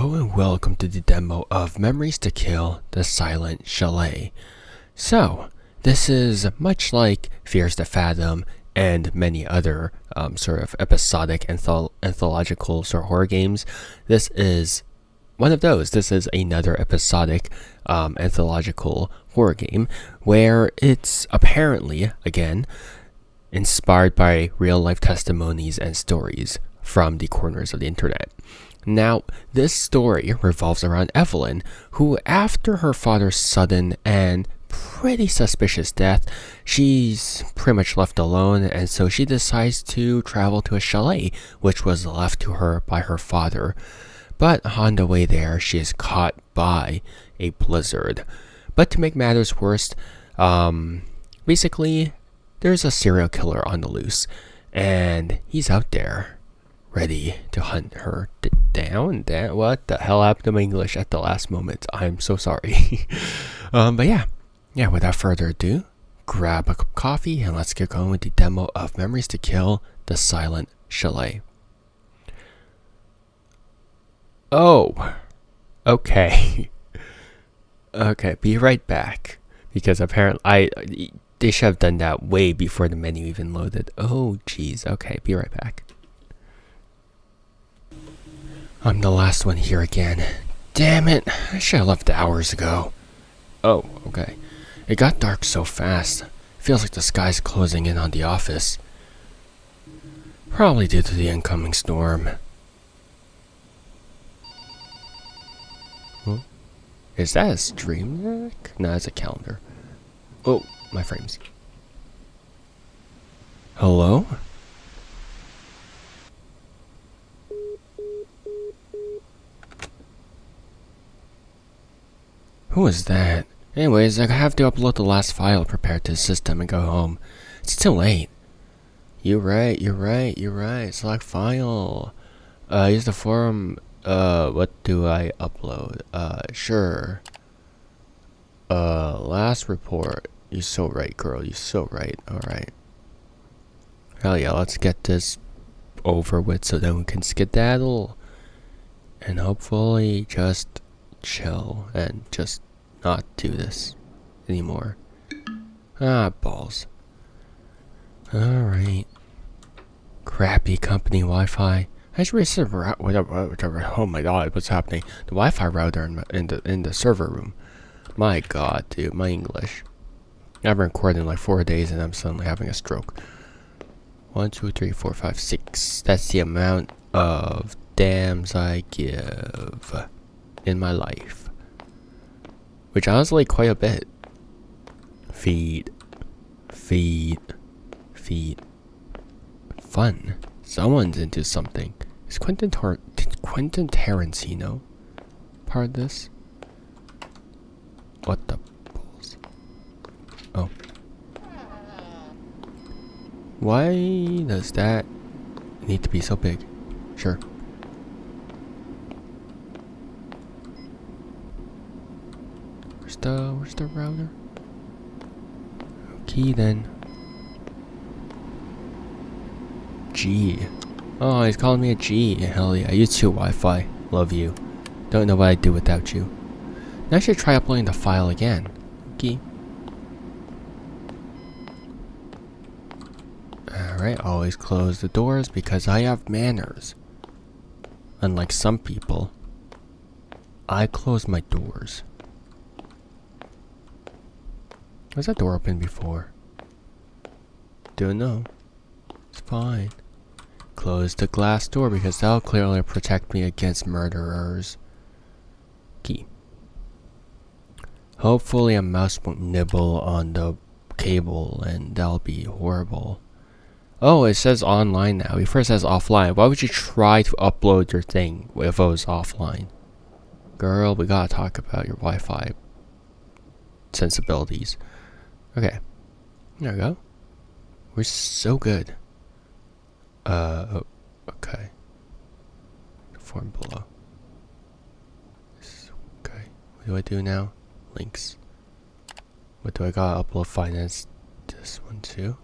Hello and welcome to the demo of Memories to Kill, the Silent Chalet. So, this is much like Fears to Fathom and many other sort of episodic anthological sort of horror games. This is one of those. This is another episodic anthological horror game where it's apparently, again, inspired by real-life testimonies and stories from the corners of the internet. Now, this story revolves around Evelyn, who, after her father's sudden and pretty suspicious death, she's pretty much left alone, and so she decides to travel to a chalet, which was left to her by her father. But on the way there, she is caught by a blizzard. But to make matters worse, basically, there's a serial killer on the loose, and he's out there, ready to hunt her down. What the hell happened to my English at the last moment? I'm so sorry. But yeah, without further ado, grab a cup of coffee and let's get going with the demo of Memories to Kill, the Silent Chalet. Oh, okay. Okay, be right back. Because apparently they should have done that way before the menu even loaded. Oh, jeez. Okay, be right back. I'm the last one here again. Damn it, I should have left hours ago. Oh, okay. It got dark so fast. Feels like the sky's closing in on the office. Probably due to the incoming storm. Huh? Is that a stream deck? No, it's a calendar. Oh, my frames. Hello? Who is that? Anyways, I have to upload the last file prepared to the system and go home. It's too late. You're right. Select file. Use the forum. What do I upload? Sure. Last report. You're so right, girl. You're so right. Alright. Hell yeah, let's get this over with so then we can skedaddle. And hopefully just chill and just not do this anymore. Ah, balls. Alright. Crappy company Wi-Fi. I just reset whatever. Oh my god, what's happening? The Wi-Fi router in the server room. My god, dude, my English. I've been recording like 4 days and I'm suddenly having a stroke. 1, 2, 3, 4, 5, 6. That's the amount of damns I give in my life. Which honestly quite a bit. Feed. Fun. Someone's into something. Is Quentin Tarantino part of this? What the balls? Oh. Why does that need to be so big? Sure. Where's the router? Okay then. G. Oh, he's calling me a G. Hell yeah. You too, Wi-Fi. Love you. Don't know what I'd do without you. Now I should try uploading the file again. Okay. Alright, always close the doors because I have manners. Unlike some people, I close my doors. Was that door open before? Don't know. It's fine. Close the glass door because that'll clearly protect me against murderers. Key. Hopefully a mouse won't nibble on the cable and that'll be horrible. Oh, it says online now. Before it says offline. Why would you try to upload your thing if it was offline? Girl, we gotta talk about your Wi-Fi sensibilities. Okay. There we go. We're so good. Oh, okay. Form below. Okay. What do I do now? Links. What do I gotta upload finance? This one too?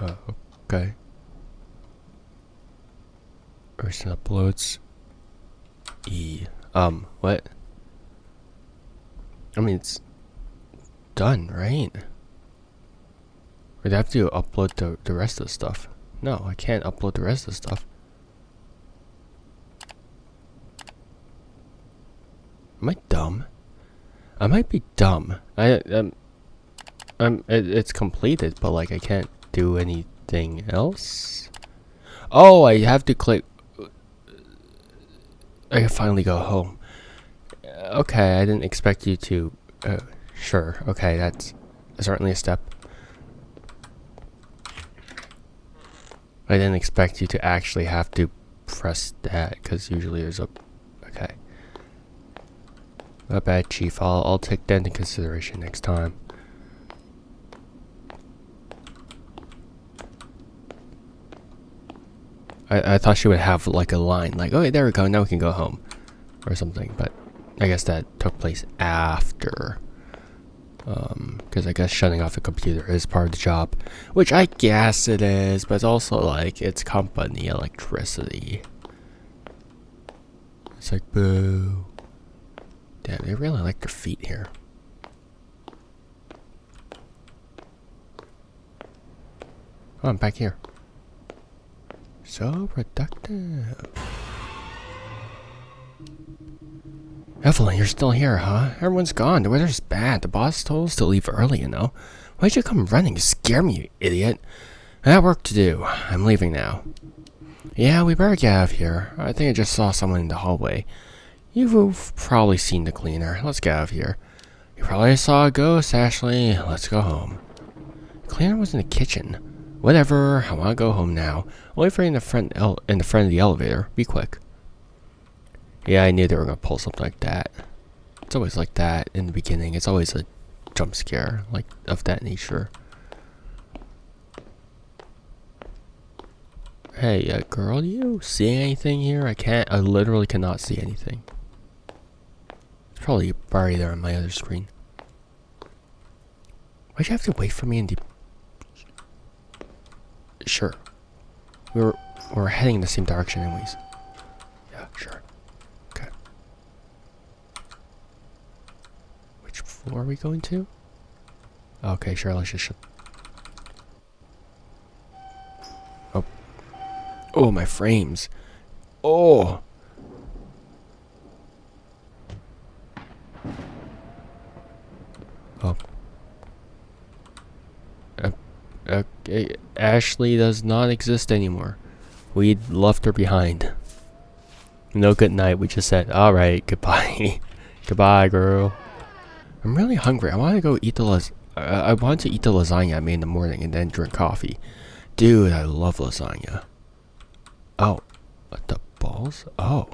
Okay. Recent uploads. What? I mean, it's done, right? We'd have to upload the rest of the stuff. No, I can't upload the rest of the stuff. Am I dumb? I might be dumb. It's completed, but like I can't do anything else. Oh, I have to click. I can finally go home. Okay, I didn't expect you to. Sure. Okay, that's certainly a step. I didn't expect you to actually have to press that, because usually there's a. Okay. Not bad, Chief. I'll take that into consideration next time. I thought she would have like a line, like, okay, there we go, now we can go home, or something. But I guess that took place after. Because I guess shutting off the computer is part of the job, which I guess it is, but it's also like it's company electricity. It's like, boo. Damn, they really like their feet here. Oh, I'm back here. So productive. Evelyn, you're still here, huh? Everyone's gone. The weather's bad. The boss told us to leave early, you know. Why'd you come running? You scare me, you idiot. I got work to do. I'm leaving now. Yeah, we better get out of here. I think I just saw someone in the hallway. You've probably seen the cleaner. Let's get out of here. You probably saw a ghost, Ashley. Let's go home. The cleaner was in the kitchen. Whatever. I want to go home now. I'll wait for you in the front of the elevator. Be quick. Yeah, I knew they were gonna pull something like that. It's always like that in the beginning. It's always a jump scare, like, of that nature. Hey, girl, you seeing anything here? I literally cannot see anything. It's probably buried there on my other screen. Why'd you have to wait for me in the... Sure. We're heading in the same direction anyways. Yeah, sure. Okay. Which floor are we going to? Okay, sure, let's just... Oh. Oh, my frames. Oh! Oh. Okay, Ashley does not exist anymore. We left her behind. No good night, we just said, alright, goodbye. Goodbye, girl. I'm really hungry. I want to go eat the I want to eat the lasagna I made in the morning and then drink coffee. Dude, I love lasagna. Oh, what the balls? Oh.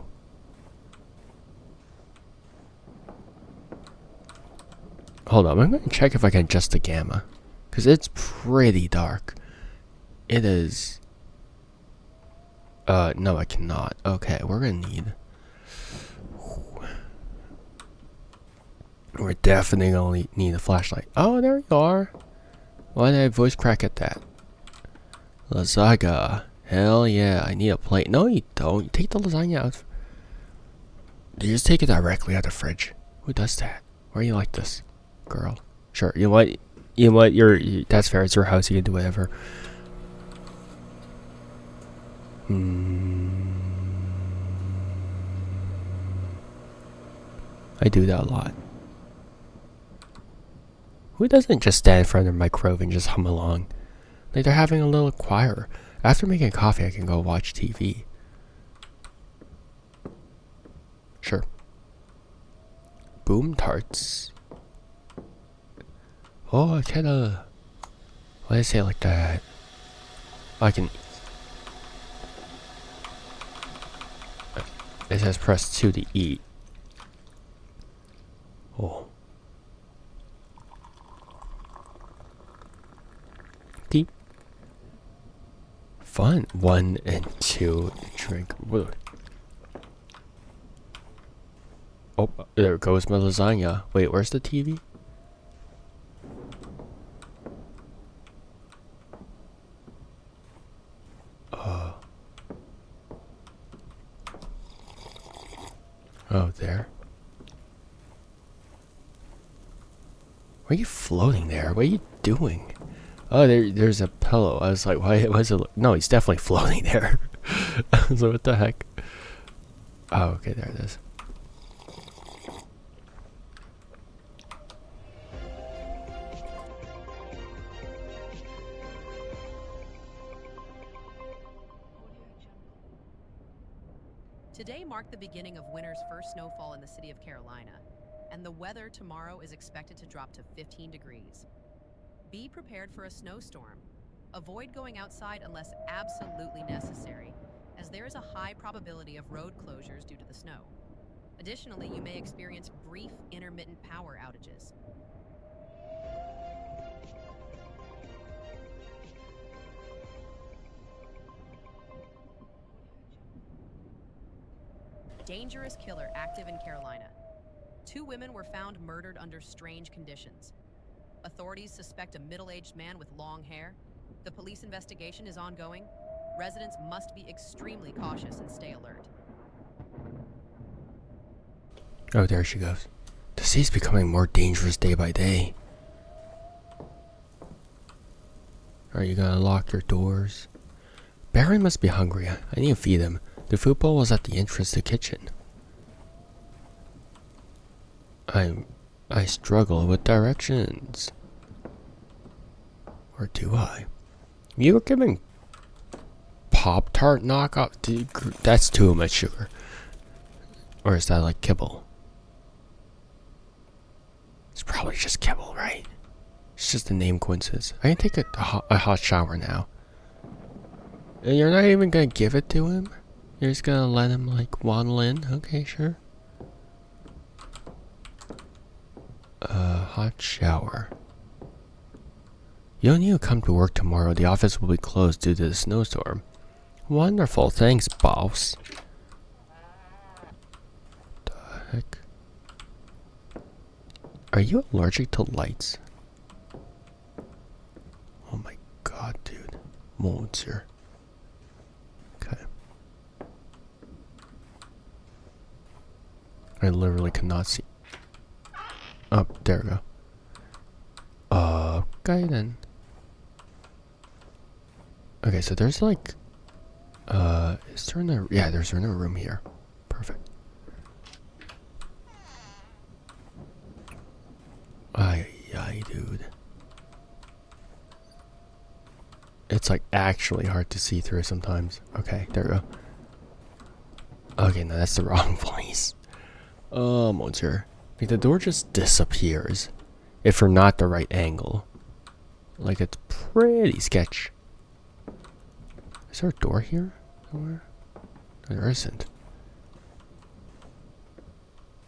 Hold on, I'm going to check if I can adjust the gamma. Because it's pretty dark. It is... no, I cannot. Okay, we're going to need... We're definitely going to need a flashlight. Oh, there you are. Why did I voice crack at that? Lasagna. Hell yeah, I need a plate. No, you don't. You take the lasagna out. You just take it directly out of the fridge. Who does that? Why are you like this, girl? Sure, you know what? You know what? That's fair. It's your house. You can do whatever. I do that a lot. Who doesn't just stand in front of their microwave and just hum along? Like they're having a little choir. After making coffee, I can go watch TV. Sure. Boom tarts. Oh, I kinda... Why did I say it like that? I can... It says press 2 to eat. Oh. Tea. Fun. 1 and 2 drink. Whoa. Oh, there goes my lasagna. Wait, where's the TV? Why are you floating there? What are you doing? Oh, there's a pillow. I was like, why was it? No, he's definitely floating there. I was like, what the heck? Oh, okay, there it is. Today marked the beginning of winter's first snowfall in the city of Carolina, and the weather tomorrow is expected to drop to 15 degrees. Be prepared for a snowstorm. Avoid going outside unless absolutely necessary, as there is a high probability of road closures due to the snow. Additionally, you may experience brief intermittent power outages. Dangerous killer active in Carolina. 2 women were found murdered under strange conditions. Authorities suspect a middle-aged man with long hair. The police investigation is ongoing. Residents must be extremely cautious and stay alert. Oh, there she goes. The sea's becoming more dangerous day by day. Are you gonna lock your doors? Barry must be hungry. I need to feed him. The food bowl was at the entrance to the kitchen. I struggle with directions. Or do I? You were giving Pop-Tart knockoff? That's too much sugar. Or is that like kibble? It's probably just kibble, right? It's just a name coincidence. I can take a hot shower now. And you're not even gonna give it to him? You're just gonna let him like waddle in? Okay, sure. Hot shower. You don't need to come to work tomorrow. The office will be closed due to the snowstorm. Wonderful, thanks, boss. The heck? Are you allergic to lights? Oh my god, dude. Monsieur. Okay. I literally cannot see. Oh, there we go. Okay then. Okay, so there's like, is there no? Yeah, there's no room here. Perfect. Ay, dude. It's like actually hard to see through sometimes. Okay, there we go. Okay, no, that's the wrong place. Monsieur. Like the door just disappears if we're not the right angle. Like it's pretty sketch. Is there a door here somewhere? No, there isn't.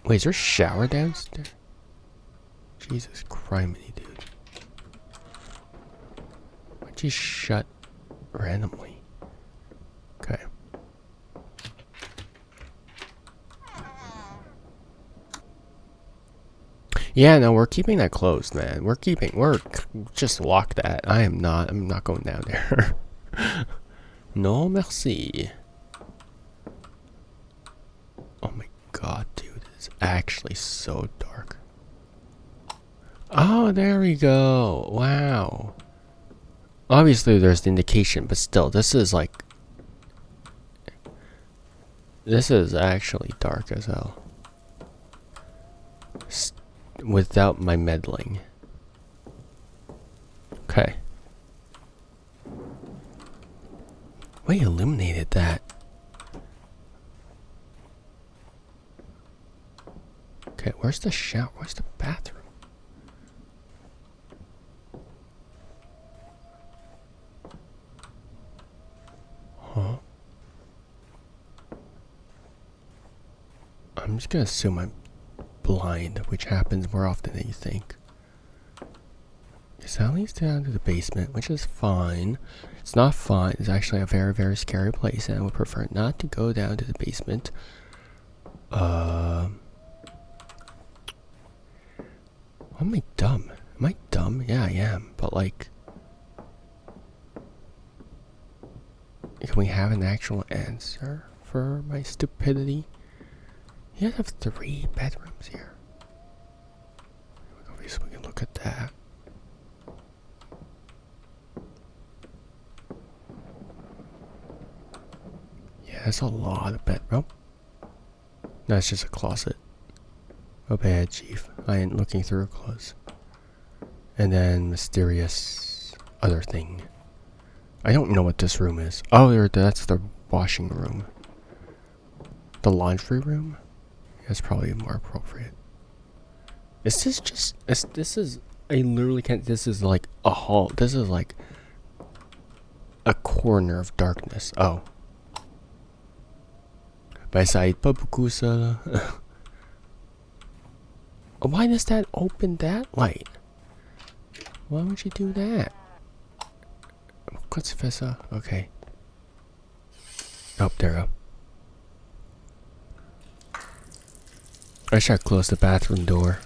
Wait, is there a shower downstairs? Jesus criminy, dude. Why'd you shut randomly? Okay. Yeah, no, we're keeping that closed, man. We're just lock that. I'm not going down there. No, merci. Oh my god, dude. It's actually so dark. Oh, there we go. Wow. Obviously, there's the indication, but still, this is like... This is actually dark as hell. Without my meddling. Okay. We illuminated that. Okay, where's the shower? Where's the bathroom? Huh? I'm just gonna assume I'm blind, which happens more often than you think. So that leads down to the basement, which is fine. It's not fun. It's actually a very, very scary place, and I would prefer not to go down to the basement. Am I dumb? Am I dumb? Yeah, I am. But like, can we have an actual answer for my stupidity? You have 3 bedrooms here. Obviously, we can look at that. That's a lot of bed. Oh, no, it's just a closet. Oh, bad, Chief. I ain't looking through clothes. And then mysterious other thing. I don't know what this room is. Oh, that's the washing room. The laundry room? That's probably more appropriate. Is this just... I literally can't... This is like a hall. This is like a corner of darkness. Oh. By side, Papukusa. Why does that open that light? Why would you do that? What's Fessa? Okay. Oh, there we go. I should close the bathroom door.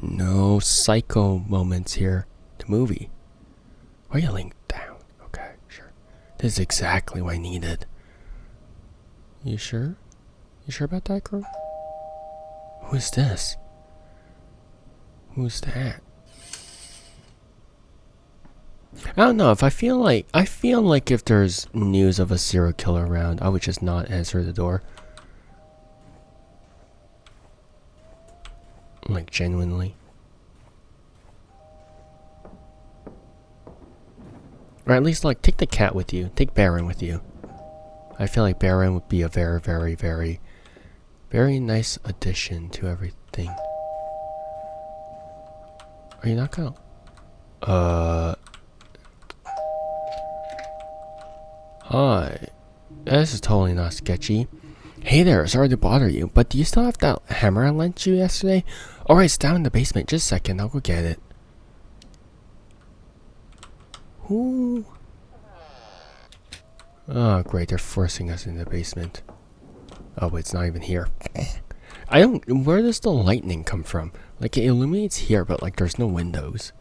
No psycho moments here. The movie. Why are you laying down? Okay, sure. This is exactly what I needed. You sure? You sure about that, girl? Who is this? Who's that? I don't know. If I feel like if there's news of a serial killer around, I would just not answer the door. Like genuinely. Or at least like take the cat with you. Take Baron with you. I feel like Baron would be a very, very, very, very nice addition to everything. Are you not gonna? Hi. This is totally not sketchy. Hey there, sorry to bother you, but do you still have that hammer I lent you yesterday? Alright, it's down in the basement. Just a second, I'll go get it. Ooh. Oh, great, they're forcing us into the basement. Oh, wait, it's not even here. I don't... Where does the lightning come from? Like, it illuminates here, but, like, there's no windows.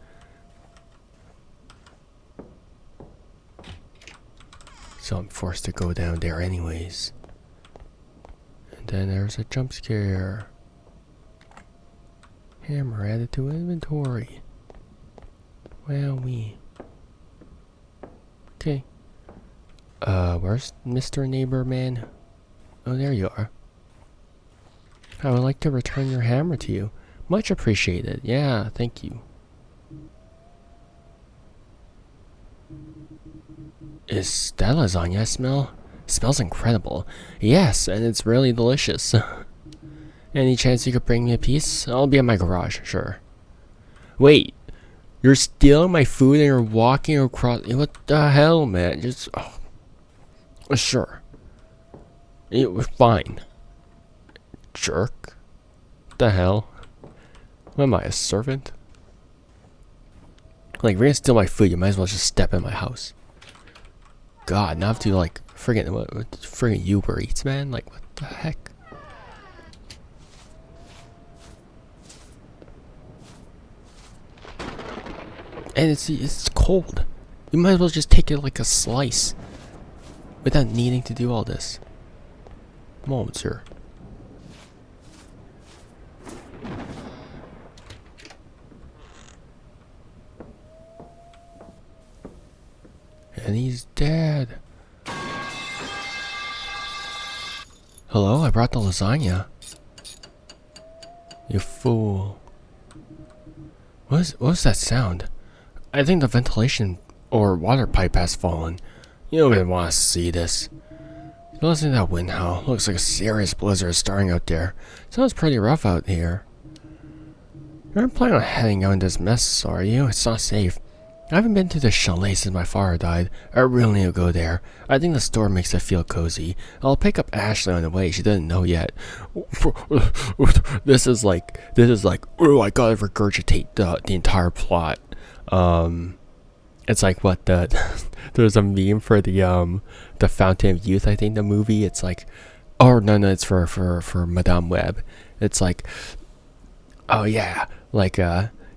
So I'm forced to go down there anyways. And then there's a jump scare. Hammer added to inventory. Wowee. Okay. Where's Mr. Neighbor Man? Oh, there you are. I would like to return your hammer to you. Much appreciated. Yeah, thank you. Is that lasagna I smell? It smells incredible. Yes, and it's really delicious. Any chance you could bring me a piece? I'll be in my garage, sure. Wait, you're stealing my food and you're walking across... What the hell, man? Just... Oh. Sure. It was fine. Jerk. What the hell? What am I, a servant? Like, if you're gonna steal my food, you might as well just step in my house. God, now I have to, like, friggin' Uber Eats, man? Like, what the heck? And it's cold. You might as well just take it like a slice. Without needing to do all this. Moments here. And he's dead. Hello, I brought the lasagna. You fool. What was that sound? I think the ventilation or water pipe has fallen. You don't even want to see this. Listen to that wind howl. Looks like a serious blizzard is starting out there. Sounds pretty rough out here. You aren't planning on heading out in this mess, are you? It's not safe. I haven't been to the chalet since my father died. I really need to go there. I think the store makes it feel cozy. I'll pick up Ashley on the way. She doesn't know yet. This is like, oh, I gotta regurgitate the entire plot. It's like what there's a meme for the Fountain of Youth, I think, the movie. It's like, oh no, it's for Madame Web. It's like, oh yeah, like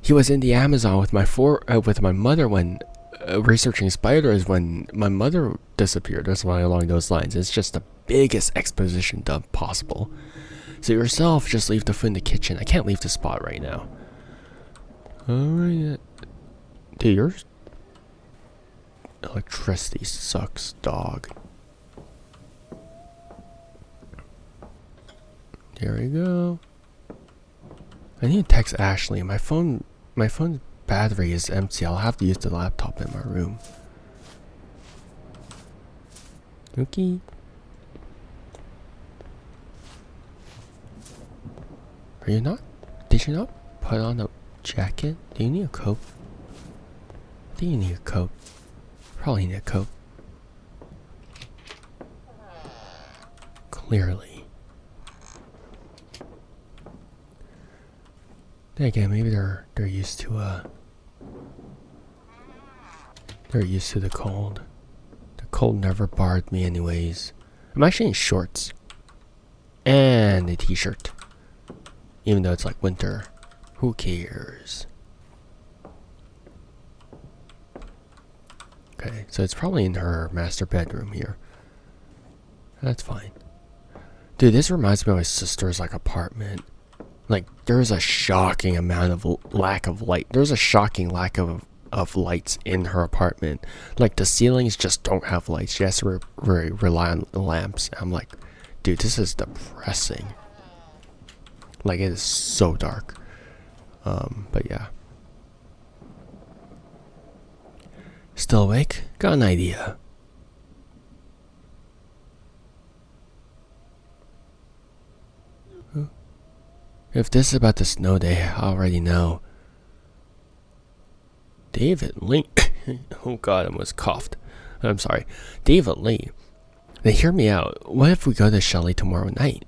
he was in the Amazon with my mother when researching spiders when my mother disappeared or something along those lines. It's just the biggest exposition dump possible. So yourself, just leave the food in the kitchen. I can't leave the spot right now. Alright, dude, yours. Electricity sucks, dog. There we go. I need to text Ashley. My phone's battery is empty. I'll have to use the laptop in my room. Okay. Are you not? Did you not put on a jacket? Do you need a coat? Do you need a coat? Probably need a coat. Clearly. Then again, maybe they're used to they're used to the cold. The cold never bothered me anyways. I'm actually in shorts and a t-shirt. Even though it's like winter. Who cares? Okay, so it's probably in her master bedroom here. That's fine. Dude, this reminds me of my sister's like apartment. Like, there's a shocking amount of lack of light. There's a shocking lack of lights in her apartment. Like, the ceilings just don't have lights. She has to rely on lamps. I'm like, dude, this is depressing. Like, it is so dark. But yeah. Still awake? Got an idea. If this is about the snow day, I already know. David Lee. Oh god, I almost coughed. I'm sorry. David Lee. Now hear me out. What if we go to Chalet tomorrow night?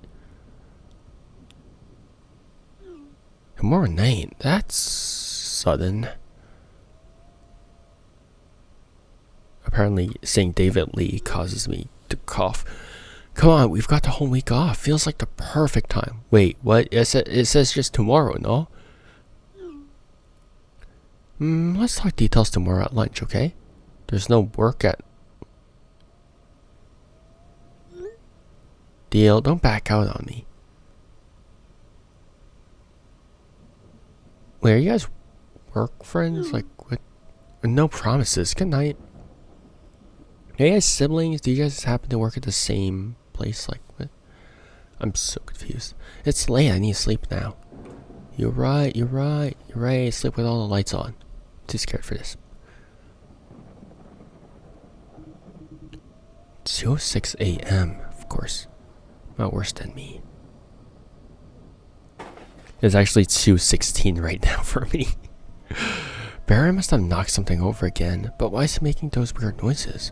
Tomorrow night? That's sudden. Apparently saying David Lee causes me to cough. Come on, we've got the whole week off. Feels like the perfect time. Wait, what? It says just tomorrow, no? Let's talk details tomorrow at lunch, okay? There's no work at... Deal, don't back out on me. Wait, are you guys work friends? Like, what? No promises. Good night. Are you guys siblings? Do you guys happen to work at the same place? Like, what? I'm so confused. It's late. I need to sleep now. You're right. Sleep with all the lights on. Too scared for this. 2:06 a.m. Of course. Not worse than me. It's actually 2:16 right now for me. Barry must have knocked something over again, but why is he making those weird noises?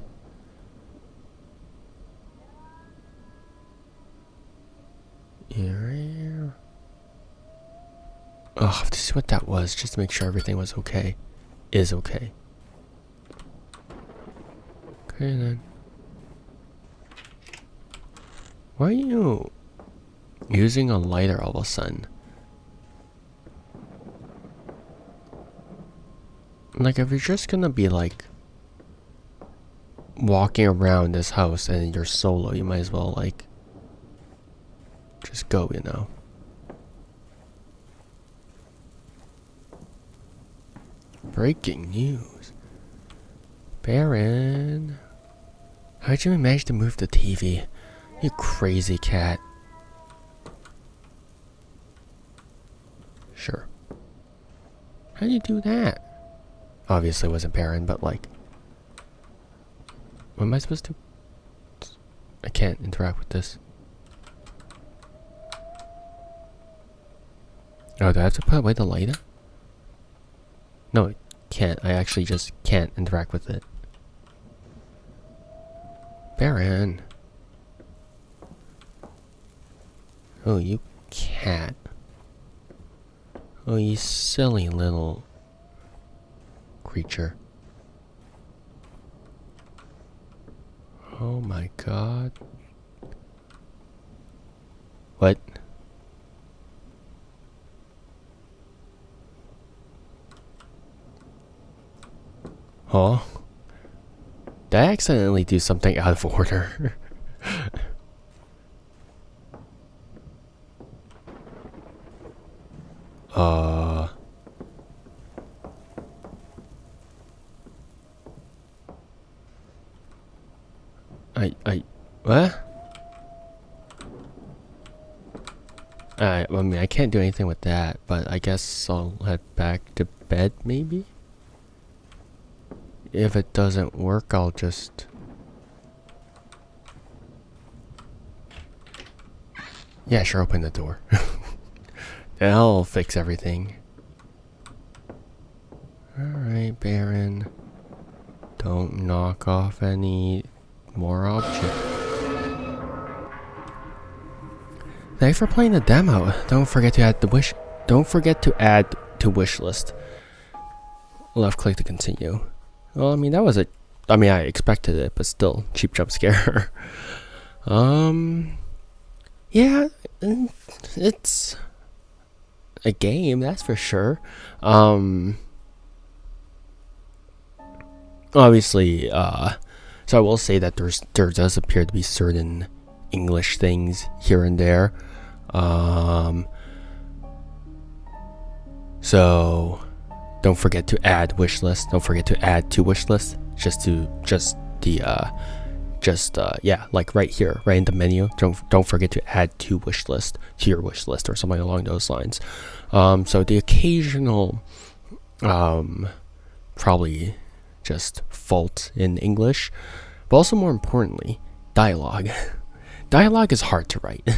Oh, I have to see what that was just to make sure everything was okay. Is okay. Okay then. Why are you using a lighter all of a sudden? Like, if you're just gonna be like walking around this house and you're solo, you might as well like just go, you know. Breaking news. Baron. How'd you manage to move the TV? You crazy cat. Sure. How'd you do that? Obviously it wasn't Baron, but like... What am I supposed to... I can't interact with this. Oh, do I have to put away the lighter? No, I can't. I actually just can't interact with it. Baron. Oh, you cat. Oh, you silly little creature. Oh my god. What? Huh? Did I accidentally do something out of order? What? I mean, I can't do anything with that, but I guess I'll head back to bed, maybe? If it doesn't work, I'll just... Yeah, sure, open the door. That'll fix everything. Alright, Baron. Don't knock off any more objects. Thanks for playing the demo. Don't forget to add to wish list. Left click to continue. Well, I mean that was I expected it, but still cheap jump scare. Yeah, it's a game, that's for sure. Obviously, so I will say that there does appear to be certain English things here and there. So don't forget to add wish list. Don't forget to add to wish list. Like right here, right in the menu. Don't forget to add to wish list to your wish list or something along those lines. So the occasional, probably just fault in English, but also more importantly, dialogue. Dialogue is hard to write.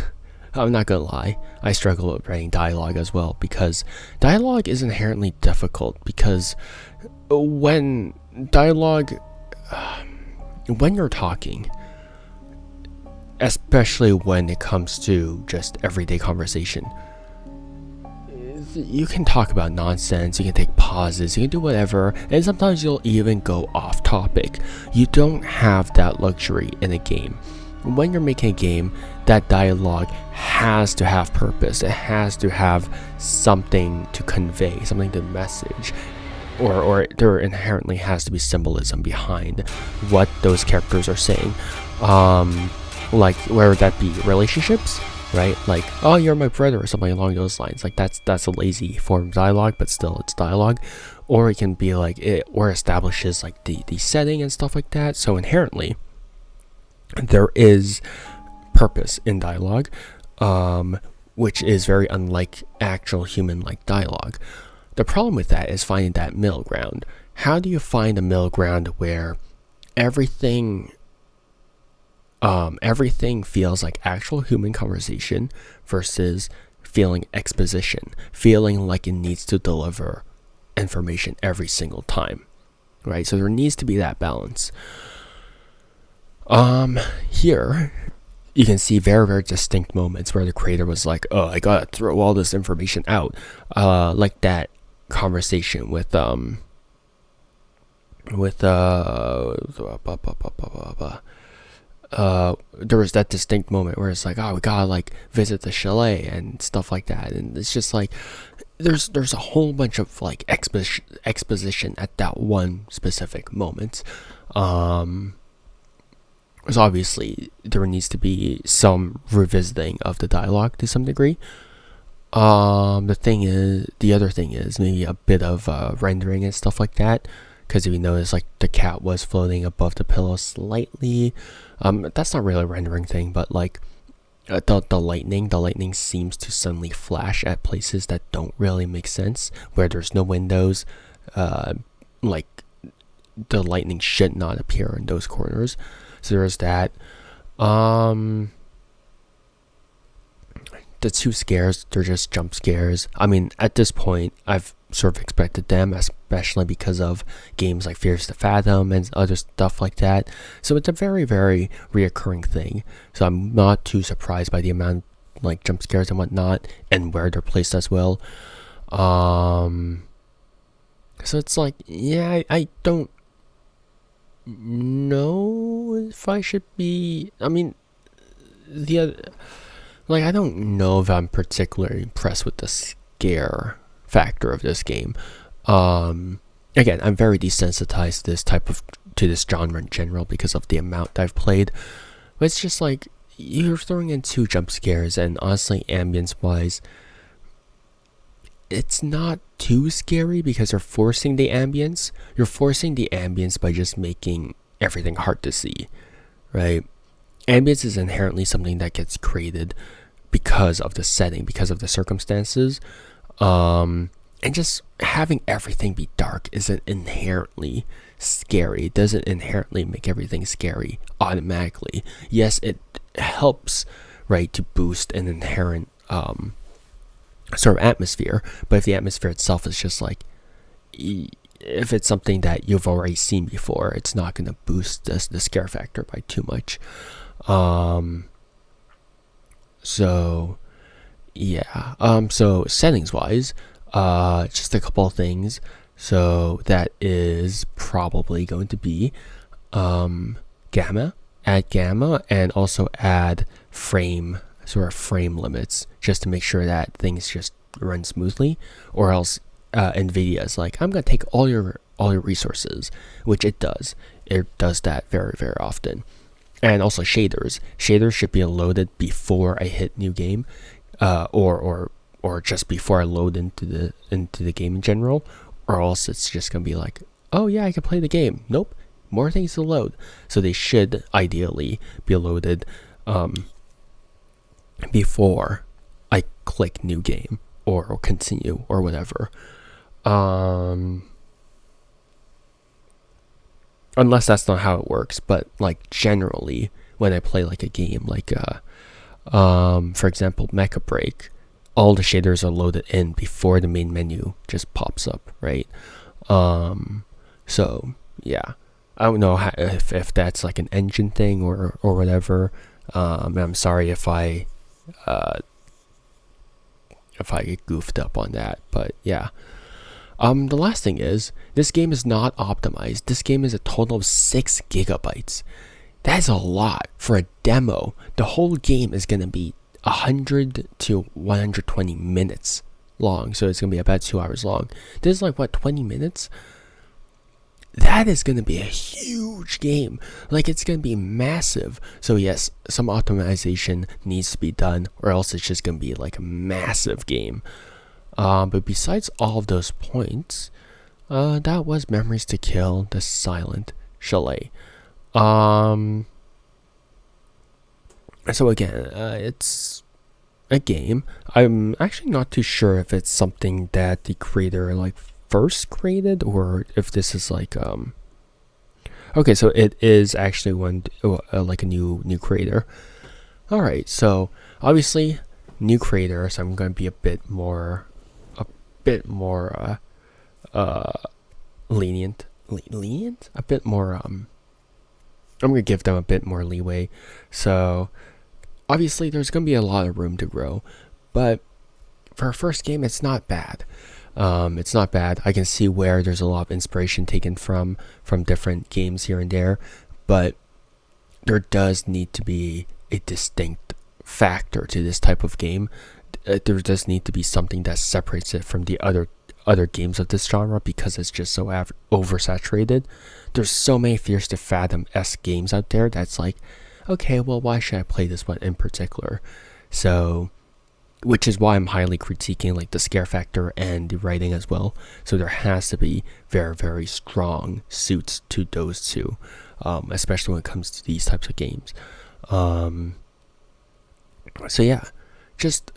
I'm not gonna lie, I struggle with writing dialogue as well, because dialogue is inherently difficult, because when you're talking, especially when it comes to just everyday conversation, you can talk about nonsense, you can take pauses, you can do whatever, and sometimes you'll even go off topic. You don't have that luxury in a game. When you're making a game, that dialogue has to have purpose. It has to have something to convey, something to message, or there inherently has to be symbolism behind what those characters are saying. Like, whether that be relationships, right? Like, oh, you're my brother, or something along those lines. Like, that's a lazy form of dialogue, but still, it's dialogue. Or it can be like or establishes like the setting and stuff like that. So inherently, there is purpose in dialogue, which is very unlike actual human-like dialogue. The problem with that is finding that middle ground. How do you find a middle ground where everything feels like actual human conversation versus feeling exposition, feeling like it needs to deliver information every single time, right? So there needs to be that balance. Here you can see very, very distinct moments where the creator was like, oh, I gotta throw all this information out, like that conversation with there was that distinct moment where it's like, oh, we gotta like visit the chalet and stuff like that, and it's just like there's a whole bunch of like exposition at that one specific moment. So obviously there needs to be some revisiting of the dialogue to some degree. The other thing is maybe a bit of rendering and stuff like that, because if you notice, like, the cat was floating above the pillow slightly. That's not really a rendering thing, but like the lightning seems to suddenly flash at places that don't really make sense, where there's no windows. Like, the lightning should not appear in those corners. So there's that. The two scares, they're just jump scares. I mean, at this point, I've sort of expected them, especially because of games like Fears to Fathom and other stuff like that. So it's a very, very reoccurring thing. So I'm not too surprised by the amount of like jump scares and whatnot, and where they're placed as well. So it's like, yeah, I don't know if I should be. I mean, I don't know if I'm particularly impressed with the scare factor of this game. Again, I'm very desensitized to this genre in general because of the amount I've played. But it's just like, you're throwing in 2 jump scares, and honestly, ambience-wise, it's not too scary because you're forcing the ambience. You're forcing the ambience by just making everything hard to see, right? ambience is inherently something that gets created because of the setting, because of the circumstances. And just having everything be dark isn't inherently scary. It doesn't inherently make everything scary automatically. Yes, it helps, right, to boost an inherent sort of atmosphere. But if the atmosphere itself is just like, if it's something that you've already seen before, it's not going to boost the scare factor by too much. So yeah. So settings wise, just a couple of things. So that is probably going to be gamma. Add gamma, and also add frame limits, just to make sure that things just run smoothly. Or else NVIDIA is like, I'm gonna take all your resources, which it does. It does that very, very often. And also shaders. Shaders should be loaded before I hit new game, or just before I load into the game in general, or else it's just gonna be like, oh yeah, I can play the game. Nope, more things to load. So they should ideally be loaded before I click new game or continue or whatever. Unless that's not how it works, but like generally when I play like a game like for example Mecha Break, all the shaders are loaded in before the main menu just pops up, right? So yeah, I don't know if that's like an engine thing or whatever. I'm sorry if I get goofed up on that, but yeah. The last thing is, this game is not optimized. This game is a total of 6 gigabytes. That's a lot for a demo. The whole game is going to be 100 to 120 minutes long, so it's going to be about 2 hours long. This is like, what, 20 minutes? That is going to be a huge game. Like, it's going to be massive. So yes, some optimization needs to be done, or else it's just going to be like a massive game. But besides all of those points, that was Memories to Kill, the Silent Chalet. So again, it's a game. I'm actually not too sure if it's something that the creator like first created, or if this is like okay, so it is actually one like a new creator. All right, so obviously new creator, so I'm going to be a bit more lenient, a bit more I'm gonna give them a bit more leeway. So obviously there's gonna be a lot of room to grow, but for a first game, it's not bad. It's not bad. I can see where there's a lot of inspiration taken from different games here and there, but there does need to be a distinct factor to this type of game. There does need to be something that separates it from the other games of this genre, because it's just so oversaturated. There's so many Fierce to Fathom-esque games out there that's like, okay, well, why should I play this one in particular? So, which is why I'm highly critiquing like the scare factor and the writing as well. So there has to be very, very strong suits to those two, especially when it comes to these types of games. So yeah, just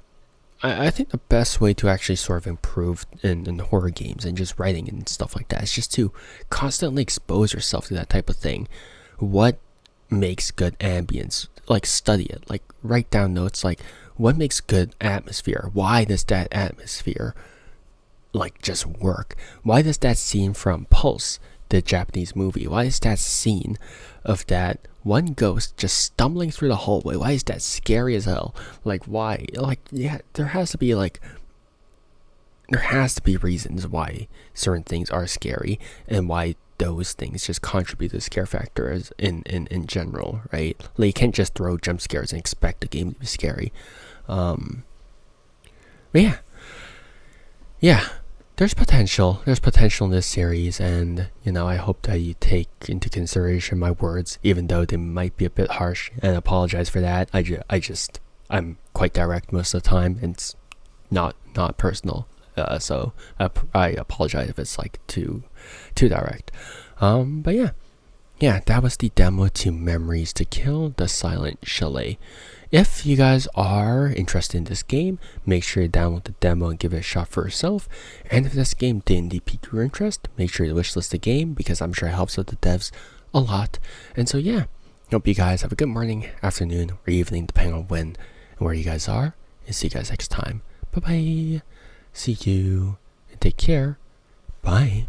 I think the best way to actually sort of improve in horror games and just writing and stuff like that is just to constantly expose yourself to that type of thing. What makes good ambience? Like, study it. Like, write down notes. Like, what makes good atmosphere? Why does that atmosphere like just work? Why does that scene from Pulse, the Japanese movie, why is that scene of that one ghost just stumbling through the hallway, why is that scary as hell? Like, why? Like, yeah, there has to be reasons why certain things are scary, and why those things just contribute to the scare factor as in general, right? Like, you can't just throw jump scares and expect the game to be scary. But yeah, there's potential in this series, and I hope that you take into consideration my words, even though they might be a bit harsh, and apologize for that. I'm quite direct most of the time, and it's not personal. So I apologize if it's like too direct. But yeah, yeah, that was the demo to Memories to Kill, the Silent Chalet. If you guys are interested in this game, make sure to download the demo and give it a shot for yourself. And if this game didn't pique your interest, make sure to wishlist the game because I'm sure it helps out the devs a lot. And so yeah, hope you guys have a good morning, afternoon, or evening, depending on when and where you guys are. And see you guys next time. Bye bye. See you and take care. Bye.